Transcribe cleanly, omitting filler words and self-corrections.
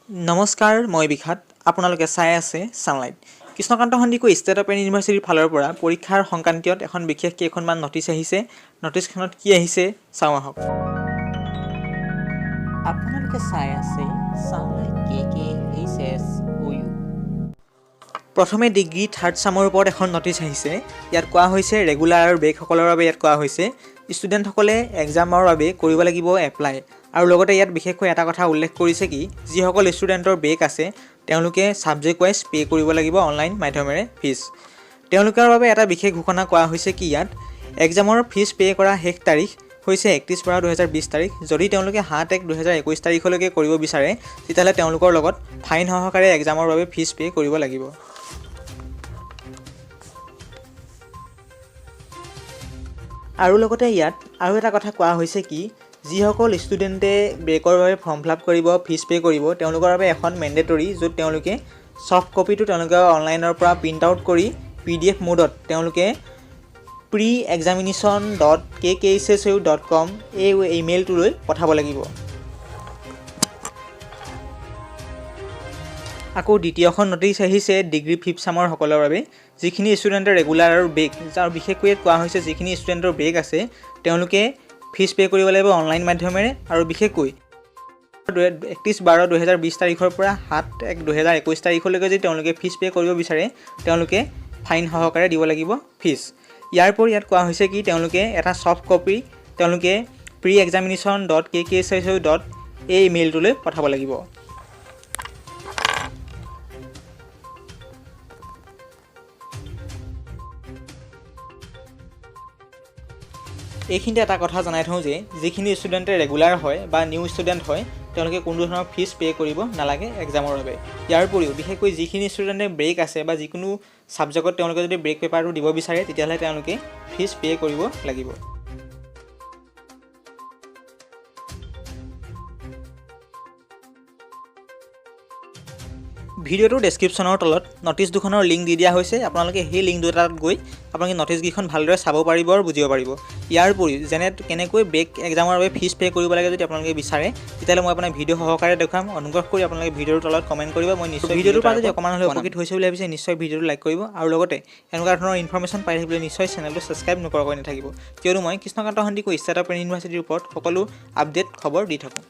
নমস্কাৰ, মই বিখাত। আপোনালোকে চাই আছে sunlight. Krishnakanta Handiqui state open ইউনিভাৰ্চিটিৰ ফালৰ পৰা পৰীক্ষাৰ সংক্ৰান্তীয়ত এখন বিশেষ কেইখনমান নটিচ আহিছে। নটিচখনত কি আহিছে চাওঁ আহক। আপোনালোকে চাই আছে ছানলাইট KKHSOU। প্ৰথমে ডিগ্ৰী থাৰ্ড ছামৰ ওপৰত এখন নটিচ আহিছে। ইয়াত কোৱা হৈছে ৰেগুলাৰ আৰু ব্ৰেকসকলৰ বাবে ইয়াত কোৱা হৈছে ষ্টুডেণ্টসকলে এক্সামৰ বাবে কৰিব লাগিব এপ্লাই। আৰু লগতে ইয়াত বিশেষকৈ এটা কথা উল্লেখ কৰিছে কি যিসকল ষ্টুডেণ্টৰ ব্ৰেক আছে তেওঁলোকে ছাবজেক্ট ৱাইজ পে' কৰিব লাগিব অনলাইন মাধ্যমেৰে ফিজ। তেওঁলোকৰ বাবে এটা বিশেষ ঘোষণা কোৱা হৈছে কি ইয়াত এক্সামৰ ফিজ পে' কৰা শেষ তাৰিখ হৈছে 31/12/2020 তাৰিখ। যদি তেওঁলোকে 7/1/2021 তাৰিখলৈকে কৰিব বিচাৰে তেতিয়াহ'লে তেওঁলোকৰ লগত ফাইন সহকাৰে এক্সামৰ বাবে ফিজ পে' কৰিব লাগিব। আৰু লগতে ইয়াত আৰু এটা কথা কোৱা হৈছে কি যিসকল ষ্টুডেণ্টে ব্ৰেকৰ বাবে ফৰ্ম ফিল আপ কৰিব ফিজ পে' কৰিব তেওঁলোকৰ বাবে এখন মেণ্ডেটৰী য'ত তেওঁলোকে ছফ্ট কপিটো তেওঁলোকে অনলাইনৰ পৰা প্ৰিণ্ট আউট কৰি PDF মোডত তেওঁলোকে pre-examination.kkshsu.com এই ইমেইলটোলৈ পঠাব লাগিব। আকৌ দ্বিতীয়খন নটিচ আহিছে ডিগ্ৰী ফিফ্থ ছামৰ সকলৰ বাবে যিখিনি ষ্টুডেণ্টৰ ৰেগুলাৰ আৰু ব্ৰেক আৰু বিশেষকৈ কোৱা হৈছে যিখিনি ষ্টুডেণ্টৰ ব্ৰেক আছে তেওঁলোকে ফিজ পে' কৰিব লাগিব অনলাইন মাধ্যমেৰে। আৰু বিশেষকৈ 31/12/2020 তাৰিখৰ পৰা 7/1/2021 তাৰিখলৈকে যদি তেওঁলোকে ফিজ পে' কৰিব বিচাৰে তেওঁলোকে ফাইন সহকাৰে দিব লাগিব ফিজ। ইয়াৰ উপৰি ইয়াত কোৱা হৈছে কি তেওঁলোকে এটা ছফ্ট কপি তেওঁলোকে pre-examination.kkshsu.com এই ইমেইলটোলৈ পঠাব লাগিব। এইখিনিতে এটা কথা জনাই থওঁ যে যিখিনি ষ্টুডেণ্টে ৰেগুলাৰ হয় বা নিউ ষ্টুডেণ্ট হয় তেওঁলোকে কোনো ধৰণৰ ফিজ পে' কৰিব নালাগে এক্সামৰ বাবে। ইয়াৰ উপৰিও বিশেষকৈ যিখিনি ষ্টুডেণ্টে ব্ৰেক আছে বা যিকোনো ছাবজেক্টত তেওঁলোকে যদি ব্ৰেক পেপাৰটো দিব বিচাৰে তেতিয়াহ'লে তেওঁলোকে ফিজ পে' কৰিব লাগিব। ভিডিঅ'টোৰ ডেছক্ৰিপশ্যনৰ তলত নটিচ দুখনৰ লিংক দি দিয়া হৈছে। আপোনালোকে সেই লিংক দুটাত গৈ আপোনালোকে নটিচকেইখন ভালদৰে চাব পাৰিব আৰু বুজিব পাৰিব। ইয়াৰ উপৰিও কেনেকৈ ব্ৰেক এক্সামৰ বাবে ফিজ পে' কৰিব লাগে যদি আপোনালোকে বিচাৰে তেতিয়াহ'লে মই আপোনাক ভিডিঅ' সহকাৰে দেখুৱাম। অনুগ্ৰহ কৰি আপোনালোকে ভিডিঅ'টোৰ তলত কমেণ্ট কৰিব। মই নিশ্চয় ভিডিঅ'টোৰ পৰা যদি অকণমান হ'লেও উপকৃত হৈছে বুলি ভাবিছে নিশ্চয় ভিডিঅ'টো লাইক কৰিব আৰু লগতে এনেকুৱা ধৰণৰ ইনফৰ্মেশ্যন পাই থাকিবলৈ নিশ্চয় চেনেলটো ছাবস্ক্ৰাইব নকৰাকৈ নাথাকিব কিয়নো মই কৃষ্ণকান্ত সন্দিকৈ ষ্টেট অপেন ইউনিভাৰ্চিটিৰ ওপৰত সকলো আপডেট খবৰ দি থাকোঁ।